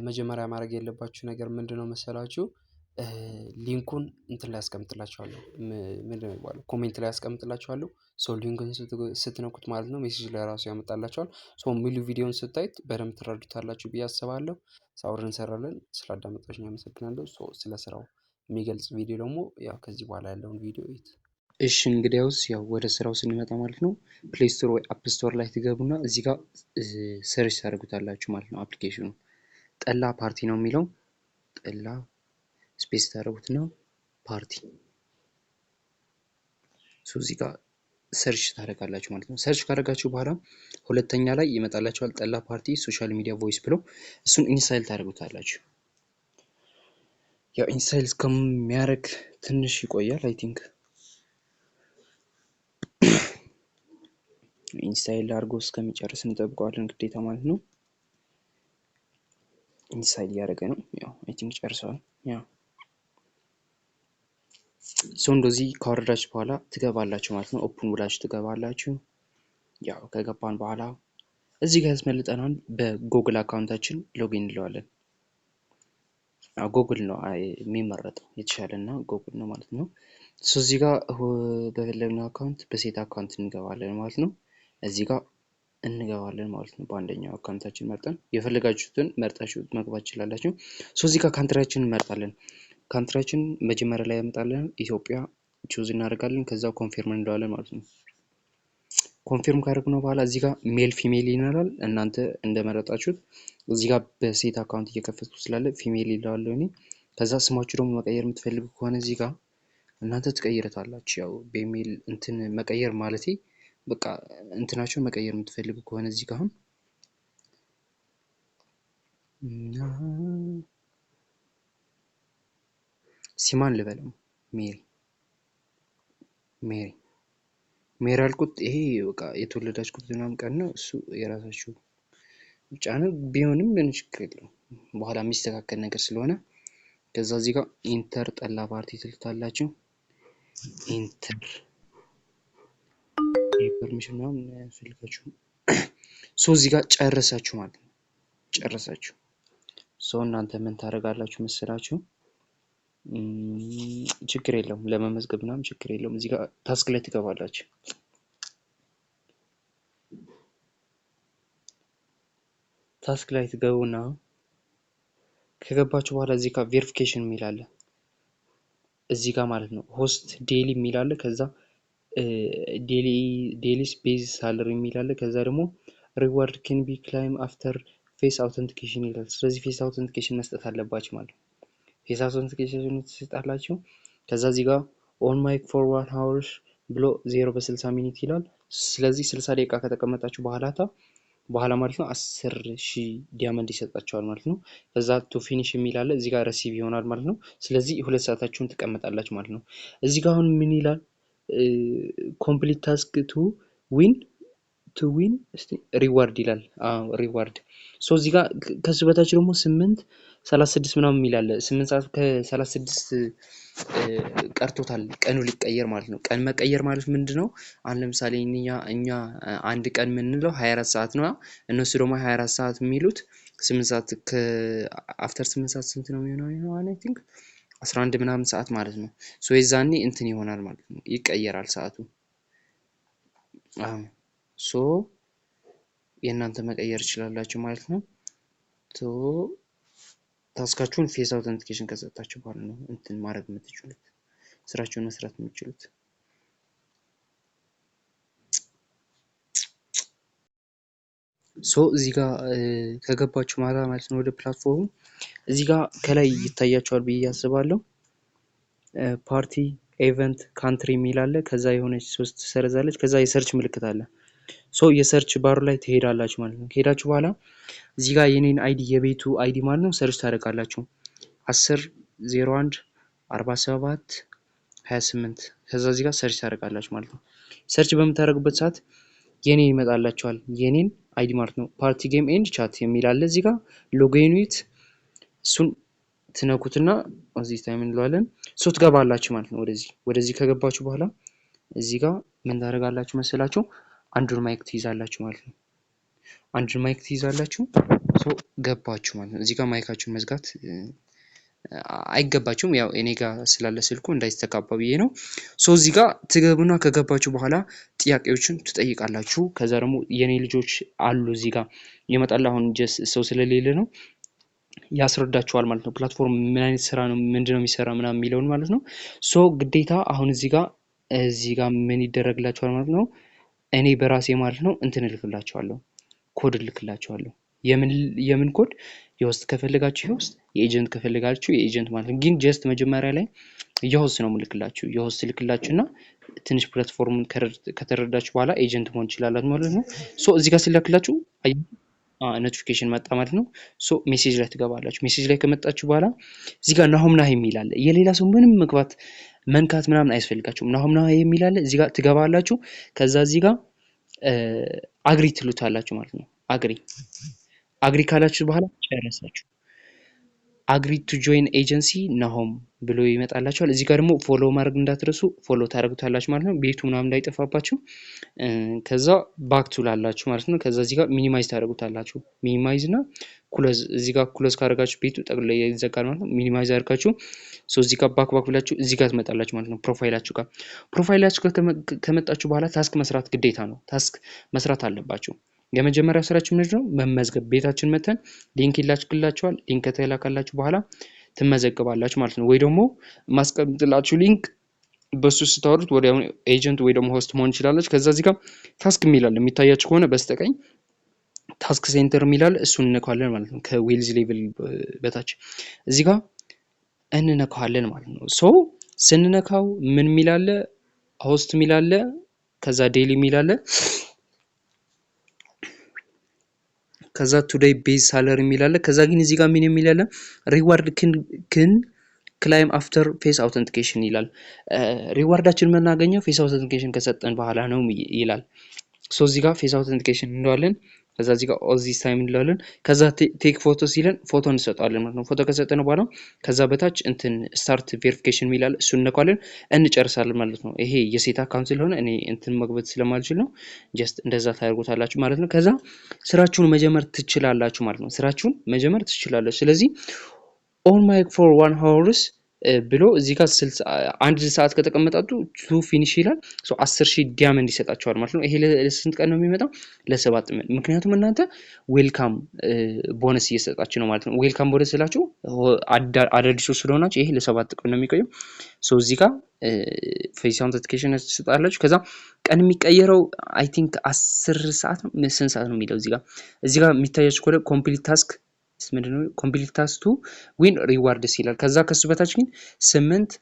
መጀመሪያ ማድረግ ያለባችሁ ነገር ምንድነው መሰላችሁ? ሊንኩን እንትን ላይ አስቀምጥላችኋለሁ። ምንድነው የሚባለው? ኮሜንት ላይ አስቀምጥላችኋለሁ። ሶ ሊንኩን ስትነኩት ማለት ነው ሜሴጅ ላይ ራሱ ያመጣላችኋል። ሶ ሙሉ ቪዲዮውን ስታዩት በደንብ ትረዱታላችሁ ብዬ አስባለሁ። አብረን እንሰራለን። ስላዳመጣችሁኝ አመሰግናለሁ። ሶ ስለ ስራው የሚገልጽ ቪዲዮ ደግሞ ያው ከዚህ በኋላ ያለውን ቪዲዮ እዩት። እሺ እንግዲያውስ ያው ወደ ስራው ስንመጣ ማለት ነው ፕሌይ ስቶር ወይ አፕ ስቶር ላይ ትገቡና እዚህ ጋር ሰርች ታደርጉታላችሁ ማለት ነው። አፕሊኬሽኑ ጠላ ፓርቲ ነው የሚለው ጠላ ስፔስ ታደርጉትና ፓርቲ ሶ እዚህ ጋር ሰርች ታደርጋላችሁ ማለት ነው። ሰርች ካደረጋችሁ በኋላ ሁለተኛ ላይ ይመጣላችኋል ጠላ ፓርቲ ሶሻል ሚዲያ ቮይስ ብሎ እሱን ኢንስታይል ታደርጉታላችሁ። ያው ኢንስታይል እስከሚያደርግ ትንሽ ይቆያል። አይ ቲንክ ኢንስታይል አድርጎ እስከሚጨርስ እንጠብቀዋለን ግዴታ ማለት ነው። ኢንስታይል እያደረገ ነው። ያው አይ ቲንክ ጨርሰዋል። ያው ሶ እንደዚህ ካወረዳችሁ በኋላ ትገባላችሁ ማለት ነው። ኦፕን ብላችሁ ትገባላችሁ። ያው ከገባን በኋላ እዚህ ጋር ያስመልጠናል። በጉግል አካውንታችን ሎጊን እንለዋለን። ጉግል ነው የሚመረጠው የተሻለና ጉግል ነው ማለት ነው። ሶ እዚህ ጋር በፈለግነው አካውንት በሴት አካውንት እንገባለን ማለት ነው። እዚህ ጋር እንገባለን ማለት ነው። በአንደኛው አካውንታችን መርጠን የፈለጋችሁትን መርጣችሁ መግባት ትችላላችሁ። ሶ እዚህ ጋር ካንትሪያችንን እንመርጣለን። ካንትሪያችን መጀመሪያ ላይ ያመጣልን ኢትዮጵያ ቹዝ እናደርጋለን። ከዛው ኮንፊርም እንለዋለን ማለት ነው። ኮንፊርም ካደረግነው በኋላ እዚህ ጋር ሜል ፊሜል ይናላል። እናንተ እንደመረጣችሁት እዚህ ጋር በሴት አካውንት እየከፈትኩ ስላለ ፊሜል ይለዋለሁ እኔ። ከዛ ስማችሁ ደግሞ መቀየር የምትፈልጉ ከሆነ እዚህ ጋር እናንተ ትቀይሩታላችሁ። ያው በኢሜል እንትን መቀየር ማለቴ በቃ እንትናችሁን መቀየር የምትፈልጉ ከሆነ እዚህ ጋር አሁን ሲማን ልበለው ሜሪ አልኩት። ይሄ በቃ የተወለዳችሁት ምናምን ቀን ነው። እሱ የራሳችሁ ብቻ ነው። ቢሆንም ምን ችግር የለውም። በኋላ የሚስተካከል ነገር ስለሆነ ከዛ እዚህ ጋር ኢንተር ጠላ ፓርቲ ትልታላችሁ። ኢንተር ፐርሚሽን ነው ፈልጋችሁ ሶ እዚህ ጋር ጨረሳችሁ ማለት ነው። ጨረሳችሁ ሶ እናንተ ምን ታደርጋላችሁ መሰላችሁ? ችግር የለውም ለመመዝገብ ምናምን ችግር የለውም። እዚህ ጋር ታስክ ላይ ትገባላችሁ። ታስክ ላይ ትገቡና ከገባችሁ በኋላ እዚህ ጋር ቬሪፊኬሽን የሚል አለ እዚህ ጋር ማለት ነው። ሆስት ዴሊ የሚል አለ። ከዛ ዴሊስ ቤዝ ሳለሪ የሚል አለ። ከዛ ደግሞ ሪዋርድ ካን ቢ ክላይም አፍተር ፌስ አውተንቲኬሽን ይላል። ስለዚህ ፌስ አውተንቲኬሽን መስጠት አለባችሁ ማለት ነው። ፌስ አውተንቲኬሽን ትሰጣላችሁ። ከዛ እዚህ ጋር ኦን ማይክ ፎር 1 hours ብሎ 0 በ60 ሚኒት ይላል። ስለዚህ 60 ደቂቃ ከተቀመጣችሁ በኋላ ማለት ነው 10,000 ዲያመንድ ይሰጣችኋል ማለት ነው። ከዛ ቱ ፊኒሽ የሚል አለ እዚህ ጋር ሪሲቭ ይሆናል ማለት ነው። ስለዚህ 2 ሰዓታችሁን ትቀመጣላችሁ ማለት ነው። እዚህ ጋር አሁን ምን ይላል? ኮምፕሊት ታስክ ቱ ዊን ሪዋርድ ይላል። ሪዋርድ ሶ እዚህ ጋር ከዚህ በታች ደግሞ 8:36 ምናምን የሚል አለ። 8 ሰዓት ከ36 ቀርቶታል ቀኑ ሊቀየር ማለት ነው። ቀን መቀየር ማለት ምንድነው? አሁን ለምሳሌ እኛ አንድ ቀን የምንለው 24 ሰዓት ነው። እነሱ ደግሞ 24 ሰዓት የሚሉት 8 ሰዓት አፍተር 8 ሰዓት ስንት ነው የሚሆነው? አይ ቲንክ 11 ምናምን ሰዓት ማለት ነው። ሶ የዛኔ እንትን ይሆናል ማለት ነው። ይቀየራል ሰዓቱ። ሶ የእናንተ መቀየር ይችላላችሁ ማለት ነው። ሶ ታስካችሁን ፌስ አውተንቲኬሽን ከሰጣችሁ በኋላ ነው እንትን ማድረግ የምትችሉት ስራችሁን መስራት የምትችሉት። ሶ እዚህ ጋር ከገባችሁ ማለት ነው ወደ ፕላትፎርሙ እዚህ ጋር ከላይ ይታያችኋል ብዬ አስባለሁ። ፓርቲ ኢቨንት ካንትሪ የሚል አለ። ከዛ የሆነች 3 ሰረዛለች። ከዛ የሰርች ምልክት አለ። ሶ የሰርች ባሩ ላይ ትሄዳላችሁ ማለት ነው። ከሄዳችሁ በኋላ እዚህ ጋር የኔን አይዲ የቤቱ አይዲ ማለት ነው ሰርች ታደርጋላችሁ 10:01 47 28 ከዛ እዚህ ጋር ሰርች ታደርጋላችሁ ማለት ነው። ሰርች በምታደርጉበት ሰዓት የኔ ይመጣላችኋል የኔን አይዲ ማለት ነው። ፓርቲ ጌም ኤንድ ቻት የሚል አለ እዚህ ጋር ሎጊን ዊት እሱን ትነኩትና እዚህ ታይም እንለዋለን። ሶ ትገባላችሁ ማለት ነው። ወደዚህ ከገባችሁ በኋላ እዚህ ጋር ምን ታደርጋላችሁ መሰላችሁ? አንዱን ማይክ ትይዛላችሁ ማለት ነው። አንዱን ማይክ ትይዛላችሁ ሶ ገባችሁ ማለት ነው። እዚህ ጋር ማይካችሁን መዝጋት አይገባችሁም። ያው እኔ ጋር ስላለ ስልኩ እንዳይስተካባ ብዬ ነው። ሶ እዚህ ጋር ትገቡና ከገባችሁ በኋላ ጥያቄዎችን ትጠይቃላችሁ። ከዛ ደግሞ የኔ ልጆች አሉ እዚህ ጋር ይመጣል። አሁን ጀስ ሰው ስለሌለ ነው ያስረዳችኋል ማለት ነው። ፕላትፎርም ምን አይነት ስራ ነው ምንድነው የሚሰራ ምናምን የሚለውን ማለት ነው። ሶ ግዴታ አሁን እዚህ ጋር ምን ይደረግላችኋል ማለት ነው። እኔ በራሴ ማለት ነው እንትን እልክላችኋለሁ፣ ኮድ እልክላችኋለሁ። የምን ኮድ? የሆስት ከፈለጋችሁ የሆስት፣ የኤጀንት ከፈለጋችሁ የኤጀንት ማለት ነው። ግን ጀስት መጀመሪያ ላይ የሆስት ነው የምልክላችሁ። የሆስት ልክላችሁና ትንሽ ፕላትፎርሙን ከተረዳችሁ በኋላ ኤጀንት መሆን ይችላላችሁ ማለት ነው። ሶ እዚህ ጋር ሲላክላችሁ ኖቲፊኬሽን መጣ ማለት ነው። ሶ ሜሴጅ ላይ ትገባላችሁ። ሜሴጅ ላይ ከመጣችሁ በኋላ እዚህ ጋር ናሆም ናሂ የሚል አለ። የሌላ ሰው ምንም መግባት መንካት ምናምን አያስፈልጋችሁም። ናሆም ናሂ የሚል አለ። እዚህ ጋር ትገባላችሁ። ከዛ እዚህ ጋር አግሪ ትሉታላችሁ ማለት ነው። አግሪ ካላችሁ በኋላ ጨረሳችሁ። አግሪ ቱ ጆይን ኤጀንሲ ናሆም ብሎ ይመጣላችኋል። እዚህ ጋር ደግሞ ፎሎ ማድረግ እንዳትረሱ፣ ፎሎ ታደርጉታላችሁ ማለት ነው። ቤቱ ምናምን እንዳይጠፋባችሁ። ከዛ ባክ ትላላችሁ ማለት ነው። ከዛ እዚህ ጋር ሚኒማይዝ ታደርጉታላችሁ። ሚኒማይዝ እና ክሎዝ፣ እዚህ ጋር ክሎዝ ካደረጋችሁ ቤቱ ጠቅልሎ ይዘጋል ማለት ነው። ሚኒማይዝ አድርጋችሁ እዚህ ጋር ባክ ብላችሁ እዚህ ጋር ትመጣላችሁ ማለት ነው። ፕሮፋይላችሁ ጋር ከመጣችሁ በኋላ ታስክ መስራት ግዴታ ነው። ታስክ መስራት አለባችሁ። የመጀመሪያ ስራችን ምንድነው? መመዝገብ። ቤታችን መተን ሊንክ ይላክላችኋል። ሊንክ ከተላካላችሁ በኋላ ትመዘገባላችሁ ማለት ነው። ወይ ደግሞ ማስቀምጥላችሁ ሊንክ በሱ ስታወሩት ወዲያው ኤጀንት ወይ ደግሞ ሆስት መሆን ይችላላችሁ። ከዛ እዚህ ጋር ታስክ የሚላል የሚታያችሁ ከሆነ በስተቀኝ ታስክ ሴንተር የሚላል እሱን እንነካዋለን ማለት ነው። ከዌልዝ ሌቭል በታች እዚህ ጋር እንነካዋለን ማለት ነው። ሶ ስንነካው ምን የሚላለ? ሆስት የሚላለ፣ ከዛ ዴይሊ የሚላለ፣ ከዛ ቱዴይ ቤዝ ሳለሪ የሚላለ። ከዛ ግን እዚህ ጋር ምን የሚላለ? ሪዋርድ ክን ክላይም አፍተር ፌስ አውተንቲኬሽን ይላል። ሪዋርዳችን የምናገኘው ፌስ አውተንቲኬሽን ከሰጠን በኋላ ነው ይላል። ሶ እዚህ ጋር ፌስ አውተንቲኬሽን እንለዋለን። ከዛ እዚህ ጋር ኦል ዚስ ታይም እንላለን። ከዛ ቴክ ፎቶ ሲለን ፎቶ እንሰጣለን ማለት ነው። ፎቶ ከሰጠን በኋላ ከዛ በታች እንትን ስታርት ቬሪፊኬሽን የሚላል እሱን እንነካለን፣ እንጨርሳለን ማለት ነው። ይሄ የሴት አካውንት ስለሆነ እኔ እንትን መግባት ስለማልችል ነው። ጀስት እንደዛ ታደርጉታላችሁ ማለት ነው። ከዛ ስራችሁን መጀመር ትችላላችሁ ማለት ነው። ስራችሁን መጀመር ትችላላችሁ። ስለዚህ ኦን ማይክ ፎር 1 hours ብሎ እዚህ ጋር 1 ሰዓት ከተቀመጣችሁ ቱ ፊኒሽ ይላል። ሶ 10,000 ዲያመንድ ይሰጣችኋል ማለት ነው። ይሄ ለስንት ቀን ነው የሚመጣው? ለ7 ቀን። ምክንያቱም እናንተ ዌልካም ቦነስ እየሰጣችሁ ነው ማለት ነው። ዌልካም ቦነስ ስላችሁ አዳዲሶች ስለሆናችሁ ይሄ ለ7 ቀን ነው የሚቆየው። ሶ እዚህ ጋር ፌስ አውተንቲኬሽን ትሰጣላችሁ። ከዛ ቀን የሚቀየረው አይ ቲንክ 10 ሰዓት ነው። ስንት ሰዓት ነው የሚለው እዚህ ጋር የሚታያችሁ ከሆነ ኮምፕሊት ታስክ ምንድነው? ኮምፕሊት ታስክ ቱ ዊን ሪዋርድስ ይላል። ከዛ ከሱ በታች ግን 8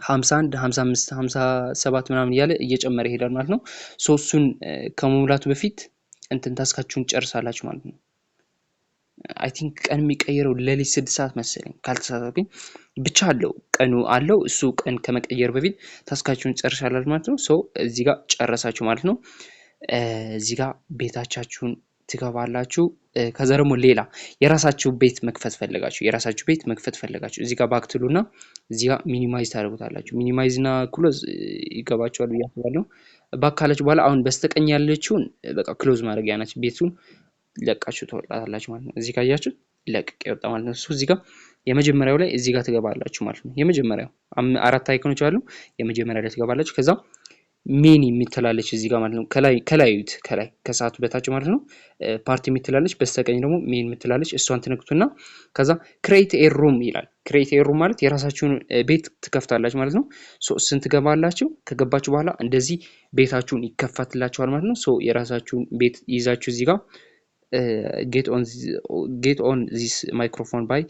51 55 57 ምናምን እያለ እየጨመረ ይሄዳል ማለት ነው። ሶ እሱን ከመሙላቱ በፊት እንትን ታስካችሁን ጨርሳላችሁ ማለት ነው። አይ ቲንክ ቀን የሚቀየረው ሌሊት 6 ሰዓት መሰለኝ ካልተሳሳትኩኝ፣ ብቻ አለው ቀኑ አለው። እሱ ቀን ከመቀየር በፊት ታስካችሁን ጨርሳላችሁ ማለት ነው። ሶ እዚህ ጋር ጨረሳችሁ ማለት ነው። እዚህ ጋር ቤታቻችሁን ትገባላችሁ። ከዛ ደግሞ ሌላ የራሳችሁ ቤት መክፈት ፈለጋችሁ እዚህ ጋር ባክትሉና እዚህ ጋር ሚኒማይዝ ታደርጉታላችሁ። ሚኒማይዝ እና ክሎዝ ይገባችኋል ብዬ አስባለሁ። ባካላችሁ በኋላ አሁን በስተቀኝ ያለችውን በቃ ክሎዝ ማድረጊያ ናችሁ። ቤቱን ለቃችሁ ትወጣላችሁ ማለት ነው። እዚህ ጋር ያያችሁ ለቅቅ ይወጣ ማለት ነው። እዚህ ጋር የመጀመሪያው ላይ እዚህ ጋር ትገባላችሁ ማለት ነው። የመጀመሪያው 4 አይኮኖች አሉ። የመጀመሪያው ላይ ትገባላችሁ። ከዛ ሜኒ የሚተላለች እዚህ ጋር ማለት ነው። ከላይ ከሰዓቱ በታች ማለት ነው ፓርቲ የሚተላለች፣ በስተቀኝ ደግሞ ሜን የምትላለች። እሷን ትነክቱና ከዛ ክሬት ኤ ሩም ይላል። ክሬት ኤ ሩም ማለት የራሳችሁን ቤት ትከፍታላችሁ ማለት ነው። ሶ ስንት ገባላችሁ? ከገባችሁ በኋላ እንደዚህ ቤታችሁን ይከፈትላችኋል ማለት ነው። ሶ የራሳችሁን ቤት ይዛችሁ እዚህ ጋር ጌት ኦን ዚስ ማይክሮፎን ባይ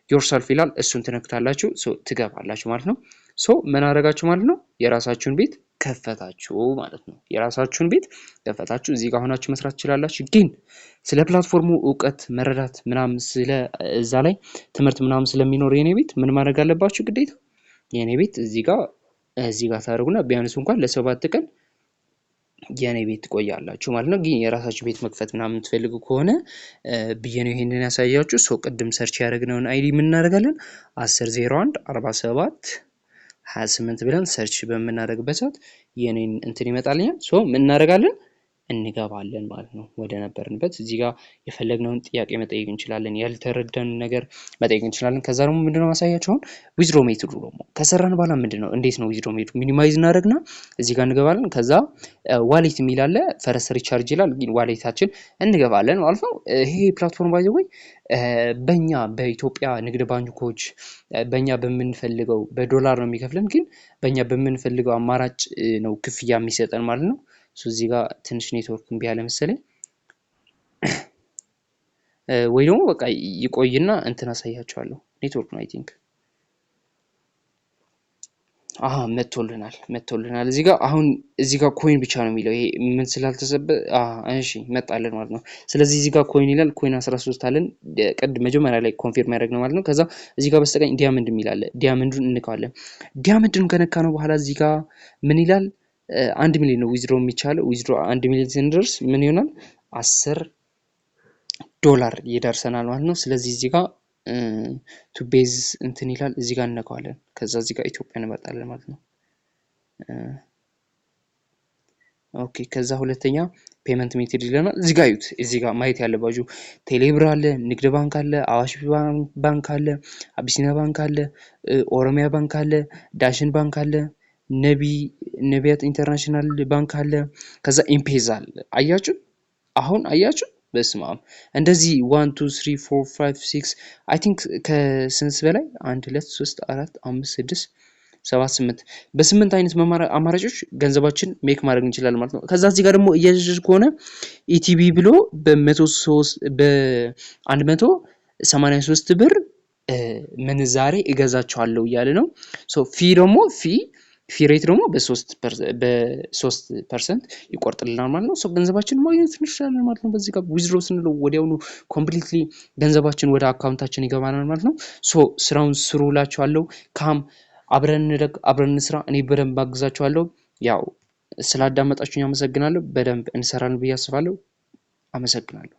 ዮርሰልፍ ይላል። እሱን ትነክታላችሁ። ሶ ትገባላችሁ ማለት ነው። ሶ ምን አደረጋችሁ ማለት ነው? የራሳችሁን ቤት ከፈታችሁ ማለት ነው። የራሳችሁን ቤት ከፈታችሁ እዚህ ጋር ሆናችሁ መስራት ትችላላችሁ። ግን ስለ ፕላትፎርሙ እውቀት መረዳት ምናምን ስለ እዛ ላይ ትምህርት ምናምን ስለሚኖር የኔ ቤት ምን ማድረግ አለባችሁ? ግዴታ የኔ ቤት እዚህ ጋር ታደርጉና ቢያንስ እንኳን ለ7 ቀን የኔ ቤት ትቆያላችሁ ማለት ነው። ግን የራሳችሁ ቤት መክፈት ምናምን የምትፈልጉ ከሆነ ብዬ ነው ይሄንን ያሳያችሁ። ሶ ቅድም ሰርች ያደረግነውን አይዲ ምን እናደርጋለን? 1001 47 28 ብለን ሰርች በምናደርግበት ሰዓት የኔን እንትን ይመጣልኛል። ሶ ምን እናደርጋለን? እንገባለን ማለት ነው ወደ ነበርንበት። እዚህ ጋር የፈለግነውን ጥያቄ መጠየቅ እንችላለን፣ ያልተረዳን ነገር መጠየቅ እንችላለን። ከዛ ደግሞ ምንድነው ማሳያችሁ አሁን ዊዝድሮ ሜትዱ ደግሞ ከሰራን በኋላ ምንድነው እንዴት ነው ዊዝድሮ ሜትዱ ሚኒማይዝ እናደርግና እዚህ ጋር እንገባለን። ከዛ ዋሌት የሚል አለ፣ ፈረስ ሪቻርጅ ይላል። ዋሌታችን እንገባለን ማለት ነው። ይሄ ፕላትፎርም ባይ ዘ ወይ በእኛ በኢትዮጵያ ንግድ ባንኮች በእኛ በምንፈልገው በዶላር ነው የሚከፍለን፣ ግን በእኛ በምንፈልገው አማራጭ ነው ክፍያ የሚሰጠን ማለት ነው። እዚህ ጋር ትንሽ ኔትወርክ እምቢ አለ መሰለኝ፣ ወይ ደግሞ በቃ ይቆይና እንትን አሳያቸዋለሁ። ኔትወርክ ነው አይ ቲንክ። መጥቶልናል እዚህ ጋር አሁን እዚህ ጋር ኮይን ብቻ ነው የሚለው። ይሄ ምን ስላልተሰበ እሺ መጣለን ማለት ነው። ስለዚህ እዚህ ጋር ኮይን ይላል። ኮይን 13 አለን መጀመሪያ ላይ ኮንፊርም ያደረግነው ማለት ነው። ከዛ እዚህ ጋር በስተቀኝ ዲያመንድ የሚል አለ። ዲያመንዱን እንነካዋለን። ዲያመንዱን ከነካ ነው በኋላ እዚህ ጋር ምን ይላል? 1 ሚሊዮን ነው ዊዝድሮ የሚቻለው። ዊዝድሮ 1 ሚሊዮን ስንደርስ ምን ይሆናል? $10 ይደርሰናል ማለት ነው። ስለዚህ እዚህ ጋር ቱ ቤዝ እንትን ይላል። እዚህ ጋር እንነካዋለን። ከዛ እዚህ ጋር ኢትዮጵያ እንመርጣለን ማለት ነው። ኦኬ ከዛ ሁለተኛ ፔመንት ሜትድ ይለናል። እዚህ ጋር እዩት። እዚህ ጋር ማየት ያለባችሁ ቴሌብር አለ፣ ንግድ ባንክ አለ፣ አዋሽ ባንክ አለ፣ አቢሲኒያ ባንክ አለ፣ ኦሮሚያ ባንክ አለ፣ ዳሽን ባንክ አለ፣ ነቢያት ኢንተርናሽናል ባንክ አለ፣ ከዛ ኢምፔዛ አለ። አያችሁ አሁን አያችሁ። በስመ አብ እንደዚህ 1 2 3 4 5 6 አይ ቲንክ ከስንት በላይ 1 2 3 4 5 6 7 8 በ8 አይነት አማራጮች ገንዘባችን ሜክ ማድረግ እንችላለን ማለት ነው። ከዛ እዚህ ጋር ደግሞ እያያችሁ ከሆነ ኢቲቢ ብሎ በ183 ብር ምንዛሬ እገዛቸዋለሁ እያለ ነው። ሶ ፊ ሬት ደግሞ በ3% ይቆርጥልናል ማለት ነው። ሶ ገንዘባችን ማግኘት እንችላለን ማለት ነው። በዚህ ጋር ዊዝድሮ ስንለው ወዲያውኑ ኮምፕሊትሊ ገንዘባችን ወደ አካውንታችን ይገባናል ማለት ነው። ሶ ስራውን ስሩላችኋለሁ። አብረን እንደግ፣ አብረን እንስራ። እኔ በደንብ አግዛችኋለሁ። ያው ስላዳመጣችሁኝ አመሰግናለሁ። በደንብ እንሰራለን ብዬ አስባለሁ። አመሰግናለሁ።